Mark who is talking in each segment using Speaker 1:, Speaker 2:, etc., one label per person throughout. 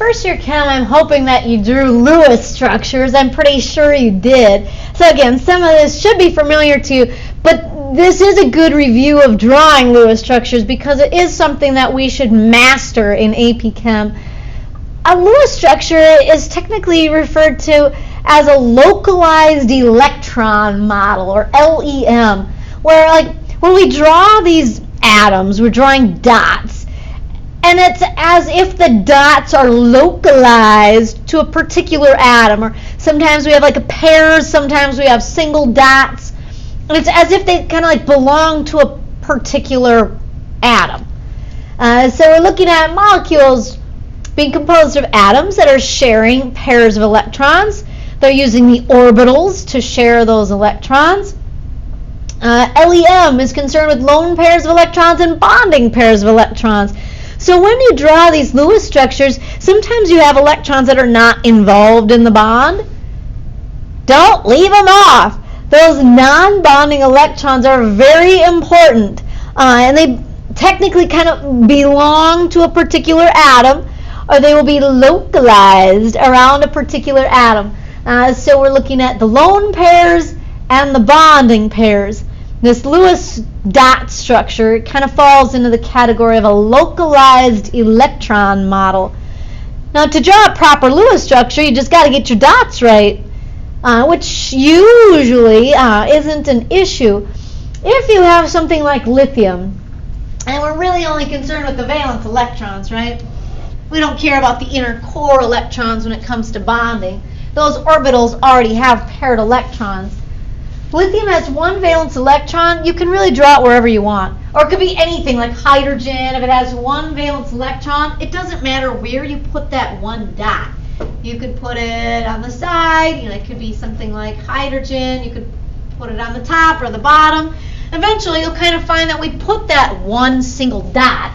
Speaker 1: first year chem, I'm hoping that you drew Lewis structures. I'm pretty sure you did. So again, some of this should be familiar to you, but this is a good review of drawing Lewis structures because it is something that we should master in AP Chem. A Lewis structure is technically referred to as a localized electron model, or LEM, where like when we draw these atoms, we're drawing dots. And it's as if the dots are localized to a particular atom. Or sometimes we have like a pairs, sometimes we have single dots. And it's as if they kind of like belong to a particular atom. So we're looking at molecules being composed of atoms that are sharing pairs of electrons. They're using the orbitals to share those electrons. LEM is concerned with lone pairs of electrons and bonding pairs of electrons. So when you draw these Lewis structures, sometimes you have electrons that are not involved in the bond. Don't leave them off. Those non-bonding electrons are very important, and they technically kind of belong to a particular atom, or they will be localized around a particular atom. So we're looking at the lone pairs and the bonding pairs. This Lewis dot structure kind of falls into the category of a localized electron model. Now, to draw a proper Lewis structure, you just got to get your dots right, which usually isn't an issue. If you have something like lithium, and we're really only concerned with the valence electrons, right? We don't care about the inner core electrons when it comes to bonding. Those orbitals already have paired electrons. Lithium has one valence electron. You can really draw it wherever you want. Or it could be anything like hydrogen. If it has one valence electron, it doesn't matter where you put that one dot. You could put it on the side. It could be something like hydrogen. You could put it on the top or the bottom. Eventually, you'll kind of find that we put that one single dot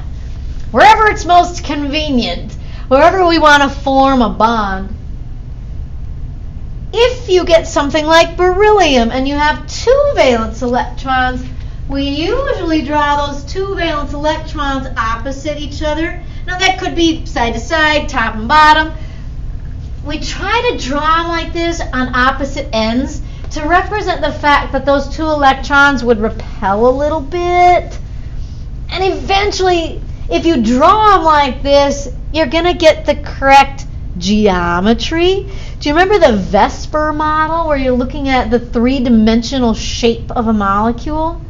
Speaker 1: wherever it's most convenient, wherever we want to form a bond. If you get something like beryllium and you have two valence electrons, we usually draw those two valence electrons opposite each other. Now that could be side to side, top and bottom. We try to draw them like this on opposite ends to represent the fact that those two electrons would repel a little bit. And eventually, if you draw them like this, you're going to get the correct geometry. Do you remember the Vesper model where you're looking at the three-dimensional shape of a molecule?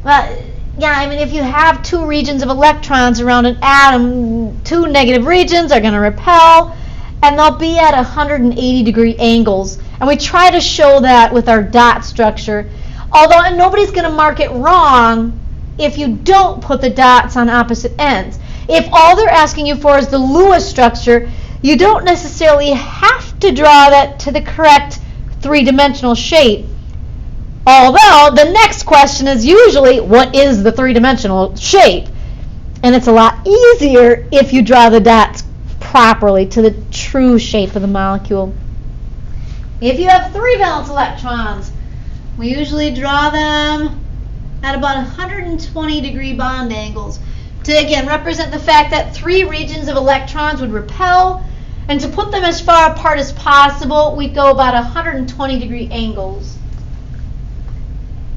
Speaker 1: If you have two regions of electrons around an atom, two negative regions are going to repel, and they'll be at 180-degree angles. And we try to show that with our dot structure. Although nobody's going to mark it wrong if you don't put the dots on opposite ends. If all they're asking you for is the Lewis structure, you don't necessarily have to draw that to the correct three-dimensional shape. Although the next question is usually, what is the three-dimensional shape? And it's a lot easier if you draw the dots properly to the true shape of the molecule. If you have three valence electrons, we usually draw them at about 120-degree bond angles to, again, represent the fact that three regions of electrons would repel, and to put them as far apart as possible, we'd go about 120-degree angles.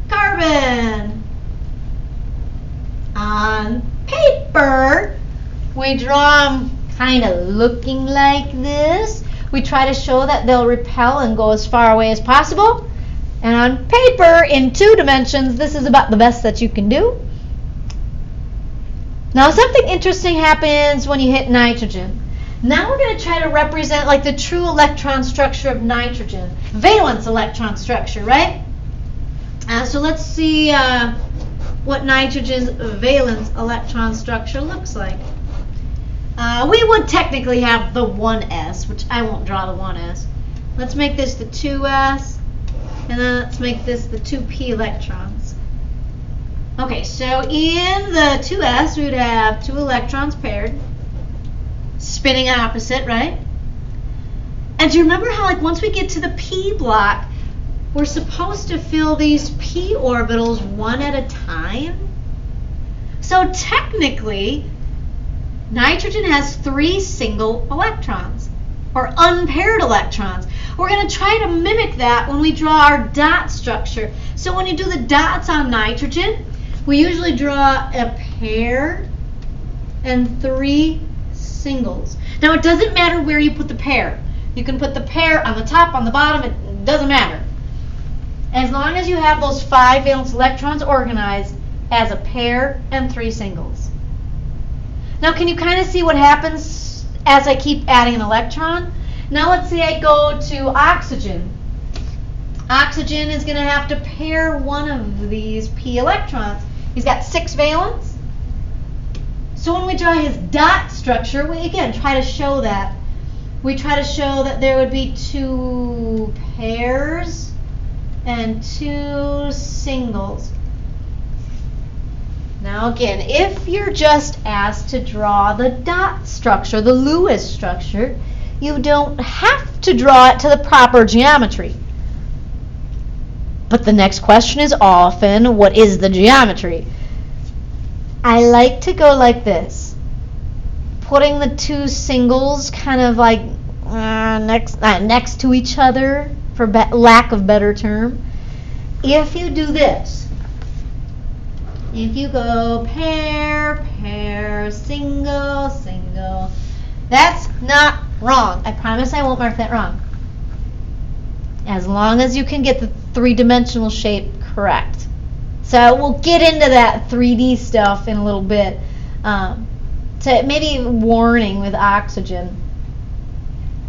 Speaker 1: Carbon. On paper, we draw them kind of looking like this. We try to show that they'll repel and go as far away as possible. And on paper, in 2 dimensions, this is about the best that you can do. Now, something interesting happens when you hit nitrogen. Now we're going to try to represent like the true electron structure of nitrogen. Valence electron structure, right? So let's see what nitrogen's valence electron structure looks like. We would technically have the 1s, which I won't draw the 1s. Let's make this the 2s, and then let's make this the 2p electrons. Okay, so in the 2s, we would have 2 electrons paired, spinning opposite, right? And do you remember how, like, once we get to the p block, we're supposed to fill these p orbitals one at a time? So technically, Nitrogen has 3 single electrons, or unpaired electrons. We're going to try to mimic that when we draw our dot structure. So when you do the dots on nitrogen, we usually draw a pair and 3 singles. Now it doesn't matter where you put the pair. You can put the pair on the top, on the bottom, it doesn't matter. As long as you have those 5 valence electrons organized as a pair and 3 singles. Now can you kind of see what happens as I keep adding an electron? Now let's say I go to oxygen. Oxygen is going to have to pair one of these p electrons. He's got 6 valence. So when we draw his dot structure, we again try to show that. We try to show that there would be 2 pairs and 2 singles. Now again, if you're just asked to draw the dot structure, the Lewis structure, you don't have to draw it to the proper geometry. But the next question is often, what is the geometry? I like to go like this, putting the 2 singles kind of like next to each other, for lack of better term. If you do this, if you go pair, pair, single, single, that's not wrong. I promise I won't mark that wrong. As long as you can get the 3-dimensional shape correct. So we'll get into that 3D stuff in a little bit. To maybe warning with oxygen.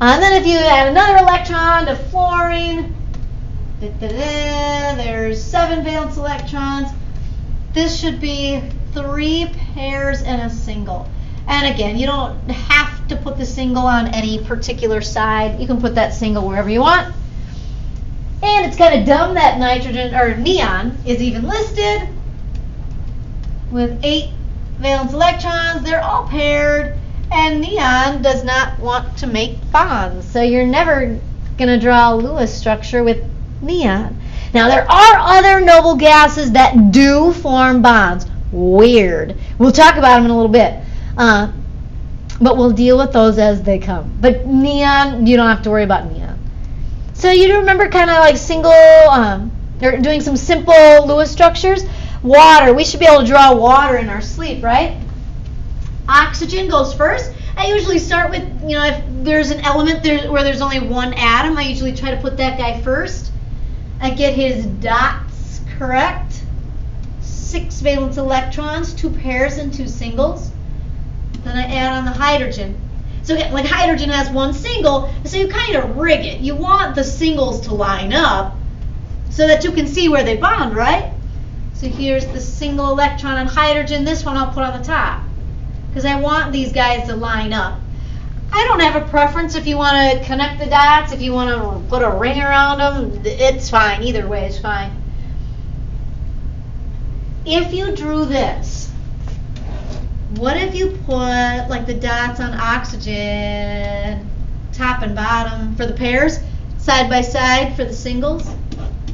Speaker 1: And then if you add another electron to fluorine, there's 7 valence electrons. This should be 3 pairs and a single. And again, you don't have to put the single on any particular side. You can put that single wherever you want. And it's kind of dumb that nitrogen or neon is even listed with 8 valence electrons. They're all paired, and neon does not want to make bonds. So you're never going to draw a Lewis structure with neon. Now there are other noble gases that do form bonds. Weird. We'll talk about them in a little bit. But we'll deal with those as they come. But neon, you don't have to worry about neon. So you do remember kind of like single, or doing some simple Lewis structures? Water. We should be able to draw water in our sleep, right? Oxygen goes first. I usually start with, if there's an element where there's only one atom, I usually try to put that guy first. I get his dots correct. 6 valence electrons, 2 pairs and 2 singles. Then I add on the hydrogen. So again, like hydrogen has 1 single, so you kind of rig it. You want the singles to line up so that you can see where they bond, right? So here's the single electron on hydrogen. This one I'll put on the top because I want these guys to line up. I don't have a preference if you want to connect the dots, if you want to put a ring around them, it's fine. Either way is fine. If you drew this, what if you put like the dots on oxygen, top and bottom for the pairs, side by side for the singles?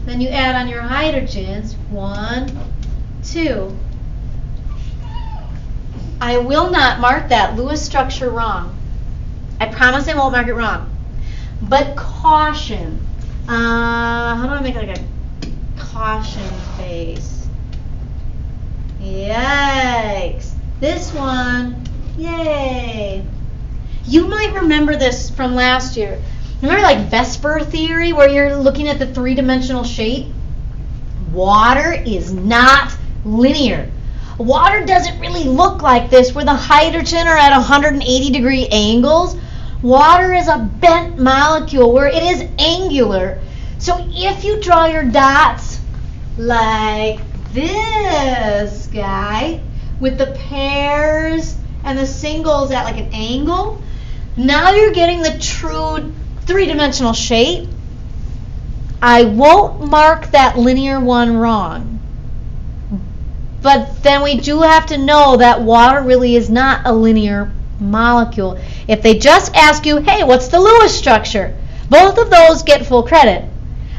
Speaker 1: Then you add on your hydrogens, 1, 2. I will not mark that Lewis structure wrong. I promise I won't mark it wrong. But caution. How do I make like a caution face? Yikes. This one, yay. You might remember this from last year. Remember like Vesper theory where you're looking at the 3-dimensional shape? Water is not linear. Water doesn't really look like this where the hydrogen are at 180-degree angles. Water is a bent molecule where it is angular. So if you draw your dots like this guy with the pairs and the singles at like an angle, now you're getting the true 3-dimensional shape. I won't mark that linear one wrong. But then we do have to know that water really is not a linear molecule. If they just ask you, hey, what's the Lewis structure? Both of those get full credit.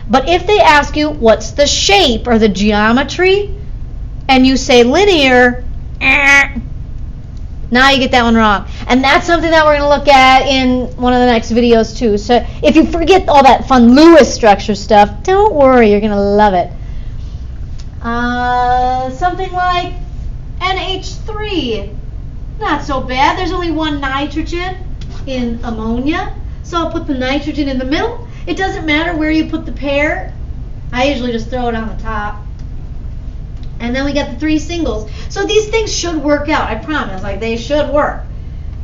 Speaker 1: But if they ask you, what's the shape or the geometry? And you say linear, Now you get that one wrong. And that's something that we're going to look at in one of the next videos too. So if you forget all that fun Lewis structure stuff, don't worry, you're going to love it. Something like NH3. Not so bad. There's only one nitrogen in ammonia. So I'll put the nitrogen in the middle. It doesn't matter where you put the pair. I usually just throw it on the top. And then we got the 3 singles. So these things should work out, I promise. Like, they should work.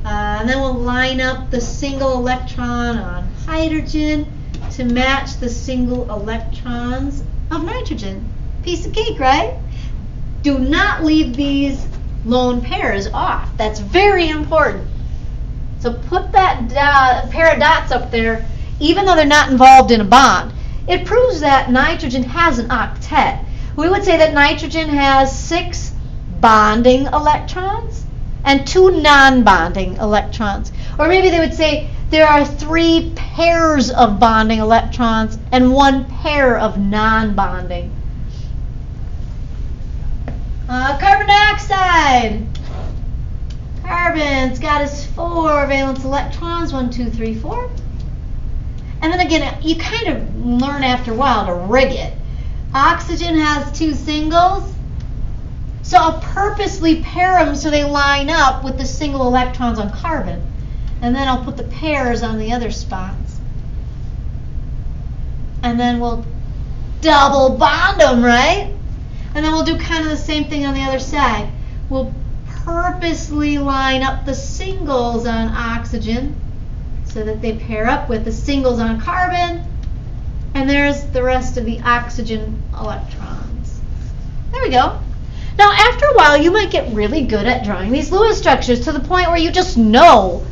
Speaker 1: And then we'll line up the single electron on hydrogen to match the single electrons of nitrogen. Piece of cake, right? Do not leave these lone pairs off. That's very important. So put that pair of dots up there, even though they're not involved in a bond. It proves that nitrogen has an octet. We would say that nitrogen has 6 bonding electrons and 2 non-bonding electrons. Or maybe they would say there are 3 pairs of bonding electrons and 1 pair of non-bonding. Carbon dioxide. Carbon's got his 4 valence electrons, 1, 2, 3, 4. And then again, you kind of learn after a while to rig it. Oxygen has 2 singles, so I'll purposely pair them so they line up with the single electrons on carbon. And then I'll put the pairs on the other spots. And then we'll double bond them, right? And then we'll do kind of the same thing on the other side. We'll purposely line up the singles on oxygen so that they pair up with the singles on carbon. And there's the rest of the oxygen electrons. There we go. Now, after a while, you might get really good at drawing these Lewis structures to the point where you just know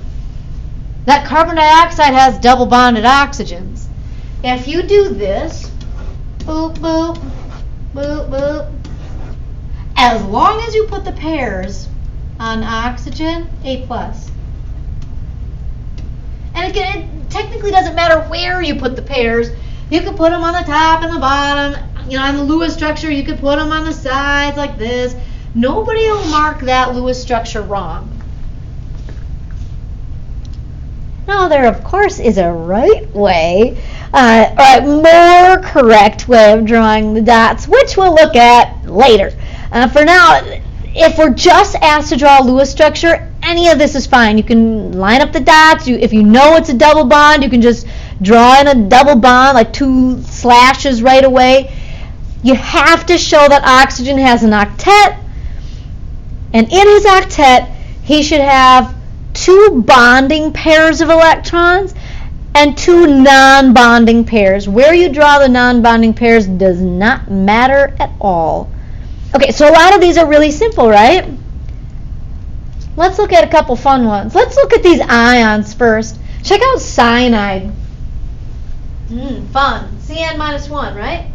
Speaker 1: that carbon dioxide has double bonded oxygens. If you do this, boop, boop, boop, boop, as long as you put the pairs on oxygen, A+. And again, it technically doesn't matter where you put the pairs. You could put them on the top and the bottom. You know, on the Lewis structure, you could put them on the sides like this. Nobody will mark that Lewis structure wrong. Now, there, of course, is a right way, or a more correct way of drawing the dots, which we'll look at later. For now, if we're just asked to draw a Lewis structure, any of this is fine. You can line up the dots. If you know it's a double bond, you can just draw in a double bond, like 2 slashes right away. You have to show that oxygen has an octet, and in his octet, he should have 2 bonding pairs of electrons and 2 non-bonding pairs. Where you draw the non-bonding pairs does not matter at all. Okay, so a lot of these are really simple, right? Let's look at a couple fun ones. Let's look at these ions first. Check out cyanide. Fun. Cn-1, right?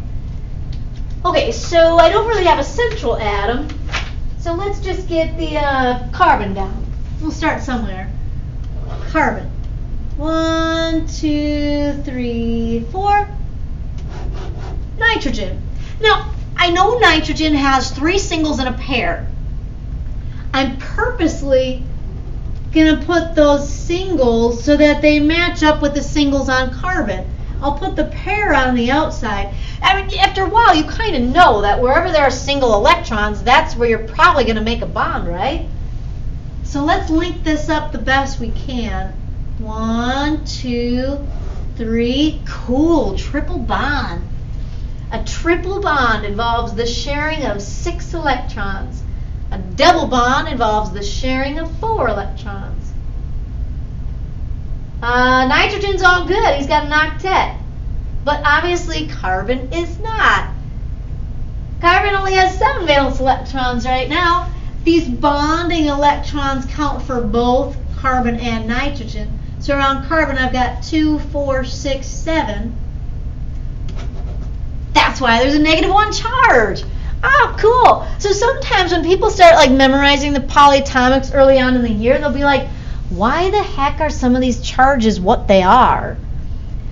Speaker 1: Okay, so I don't really have a central atom, so let's just get the carbon down. We'll start somewhere. Carbon. 1, 2, 3, 4. Nitrogen. Now, I know nitrogen has 3 singles and a pair. I'm purposely going to put those singles so that they match up with the singles on carbon. I'll put the pair on the outside. I mean, after a while, you kind of know that wherever there are single electrons, that's where you're probably going to make a bond, right? So let's link this up the best we can. 1, 2, 3. Cool, triple bond. A triple bond involves the sharing of 6 electrons. A double bond involves the sharing of 4 electrons. Nitrogen's all good. He's got an octet. But obviously carbon is not. Carbon only has 7 valence electrons right now. These bonding electrons count for both carbon and nitrogen. So around carbon I've got 2, 4, 6, 7. That's why there's a -1 charge. Oh, cool. So sometimes when people start like memorizing the polyatomics early on in the year, they'll be like, why the heck are some of these charges what they are?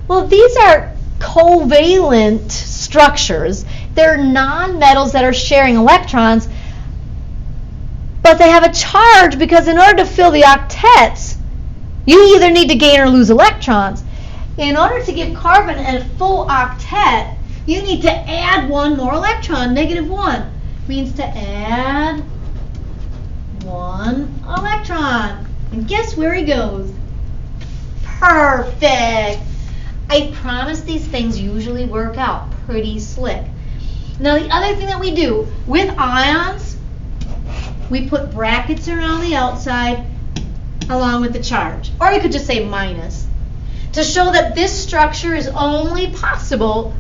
Speaker 1: Well, these are covalent structures. They're nonmetals that are sharing electrons, but they have a charge because in order to fill the octets, you either need to gain or lose electrons. In order to give carbon a full octet, you need to add one more electron. -1 means to add one electron. And guess where he goes? Perfect. I promise these things usually work out pretty slick. Now the other thing that we do with ions, we put brackets around the outside along with the charge. Or you could just say minus, to show that this structure is only possible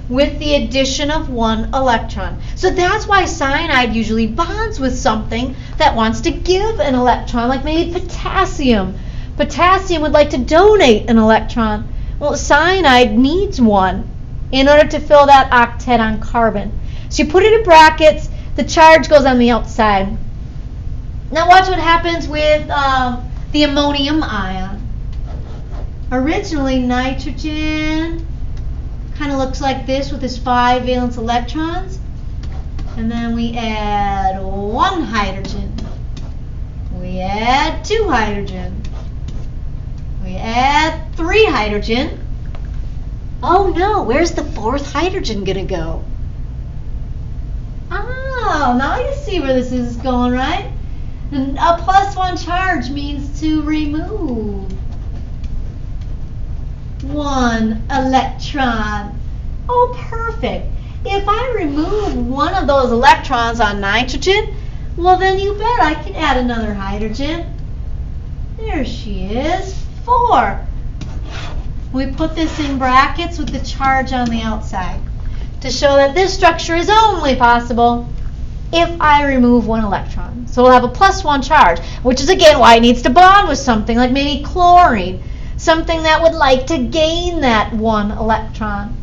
Speaker 1: with the addition of one electron. So that's why cyanide usually bonds with something that wants to give an electron, like maybe potassium. Potassium would like to donate an electron. Well, cyanide needs one in order to fill that octet on carbon. So you put it in brackets, the charge goes on the outside. Now watch what happens with the ammonium ion. Originally, nitrogen kind of looks like this with its 5 valence electrons. And then we add 1 hydrogen. We add 2 hydrogen. We add 3 hydrogen. Oh no, where's the 4th hydrogen gonna go? Oh, now you see where this is going, right? And a +1 charge means to remove 1 electron. Oh, perfect. If I remove one of those electrons on nitrogen, well then you bet I can add another hydrogen. There she is, 4. We put this in brackets with the charge on the outside to show that this structure is only possible if I remove 1 electron. So we'll have a +1 charge, which is again why it needs to bond with something like maybe chlorine, something that would like to gain that 1 electron.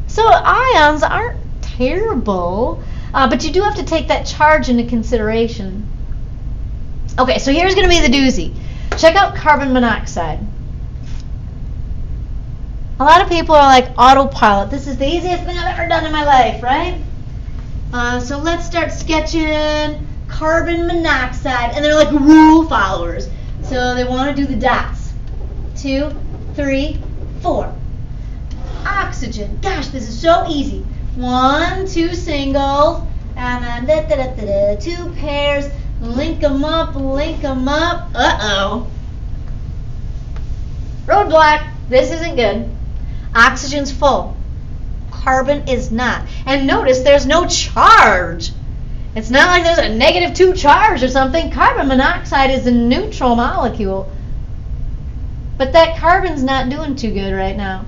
Speaker 1: So ions aren't terrible, but you do have to take that charge into consideration. Okay, so here's going to be the doozy. Check out carbon monoxide. A lot of people are like, autopilot. This is the easiest thing I've ever done in my life, right? So let's start sketching carbon monoxide. And they're like rule followers. So they want to do the dots. 2, 3, 4. Oxygen. Gosh, this is so easy. 1, 2 singles. And then 2 pairs. Link them up, link them up. Uh-oh. Roadblock. This isn't good. Oxygen's full. Carbon is not. And notice there's no charge. It's not like there's a -2 charge or something. Carbon monoxide is a neutral molecule. But that carbon's not doing too good right now.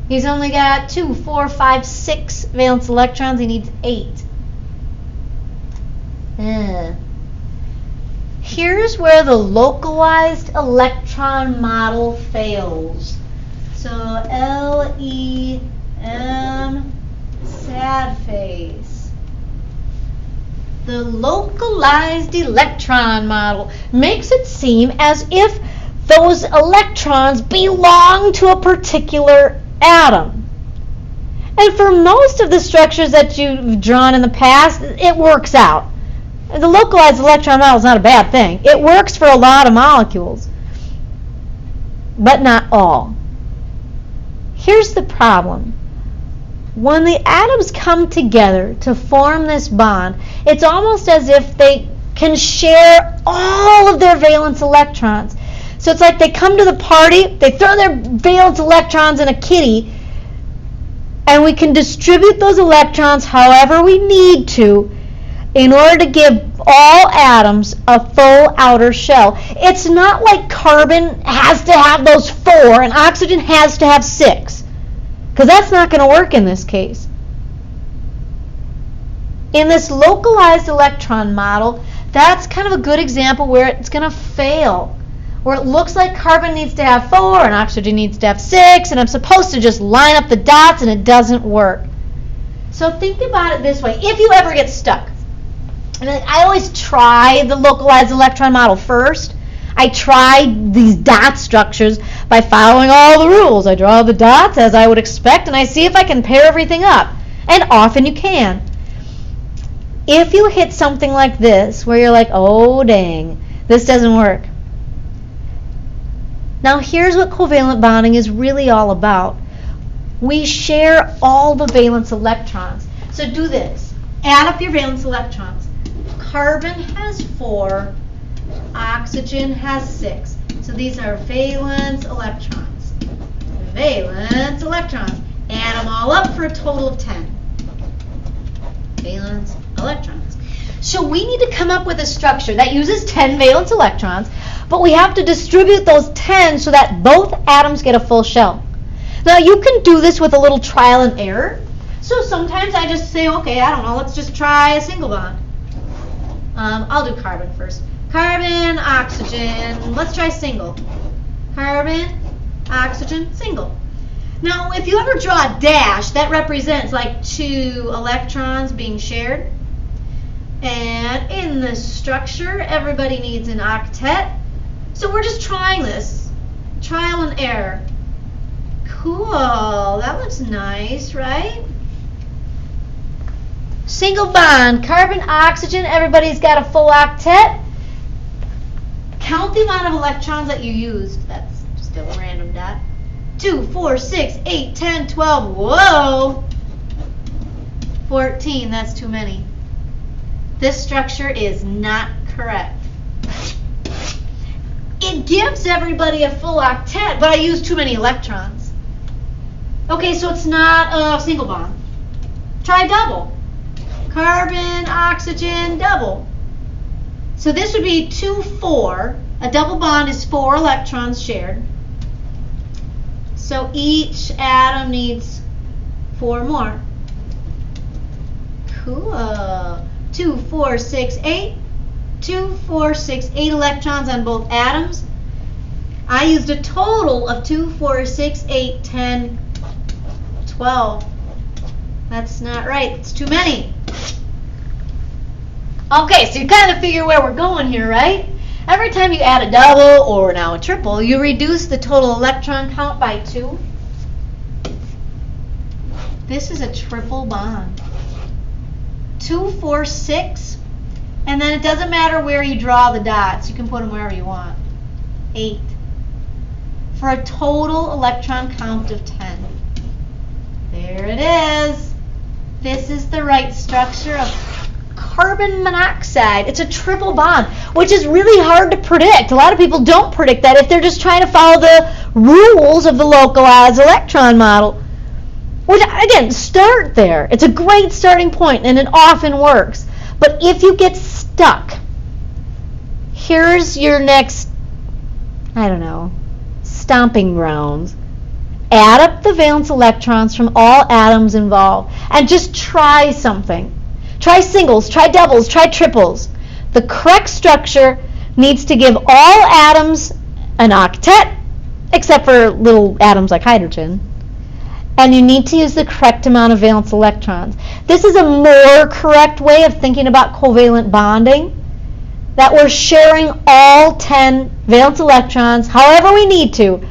Speaker 1: He's only got 2, 4, 5, 6 valence electrons. He needs 8. Here's where the localized electron model fails. So LEM, sad face. The localized electron model makes it seem as if those electrons belong to a particular atom. And for most of the structures that you've drawn in the past, it works out. The localized electron model is not a bad thing. It works for a lot of molecules, but not all. Here's the problem. When the atoms come together to form this bond, it's almost as if they can share all of their valence electrons. So it's like they come to the party, they throw their valence electrons in a kitty, and we can distribute those electrons however we need to in order to give all atoms a full outer shell. It's not like carbon has to have those 4 and oxygen has to have 6, because that's not going to work in this case. In this localized electron model, that's kind of a good example where it's going to fail, where it looks like carbon needs to have 4 and oxygen needs to have 6, and I'm supposed to just line up the dots, and it doesn't work. So think about it this way. If you ever get stuck, I always try the localized electron model first. I try these dot structures by following all the rules. I draw the dots as I would expect, and I see if I can pair everything up. And often you can. if you hit something like this, where you're like, oh dang, this doesn't work. Now here's what covalent bonding is really all about. We share all the valence electrons. So do this. Add up your valence electrons. Carbon has 4, oxygen has 6. So these are valence electrons. Valence electrons. Add them all up for a total of 10. Valence electrons. So we need to come up with a structure that uses 10 valence electrons, but we have to distribute those 10 so that both atoms get a full shell. Now you can do this with a little trial and error. So sometimes I just say, okay, I don't know, let's just try a single bond. I'll do carbon first. Carbon, oxygen, let's try single. Carbon, oxygen, single. Now if you ever draw a dash, that represents like 2 electrons being shared. And in this structure, everybody needs an octet. So we're just trying this. Trial and error. Cool, that looks nice, right? Single bond, carbon, oxygen, everybody's got a full octet. Count the amount of electrons that you used. That's still a random dot. 2, 4, 6, 8, 10, 12, whoa! 14, that's too many. This structure is not correct. It gives everybody a full octet, but I used too many electrons. Okay, so it's not a single bond. Try double. Carbon, oxygen, double. So this would be 2, 4. A double bond is 4 electrons shared. So each atom needs 4 more. Cool. 2, 4, 6, 8. 2, 4, 6, 8 electrons on both atoms. I used a total of 2, 4, 6, 8, 10, 12. That's not right. It's too many. Okay, so you kind of figure where we're going here, right? Every time you add a double or now a triple, you reduce the total electron count by 2. This is a triple bond. 2, 4, 6. And then it doesn't matter where you draw the dots. You can put them wherever you want. 8. For a total electron count of 10. There it is. This is the right structure of carbon monoxide. It's a triple bond, which is really hard to predict. A lot of people don't predict that if they're just trying to follow the rules of the localized electron model. Which, again, start there. It's a great starting point, and it often works. But if you get stuck, here's your next, I don't know, stomping grounds. Add up the valence electrons from all atoms involved and just try something. Try singles, try doubles, try triples. The correct structure needs to give all atoms an octet, except for little atoms like hydrogen. And you need to use the correct amount of valence electrons. This is a more correct way of thinking about covalent bonding, that we're sharing all 10 valence electrons, however we need to,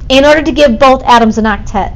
Speaker 1: in order to give both atoms an octet.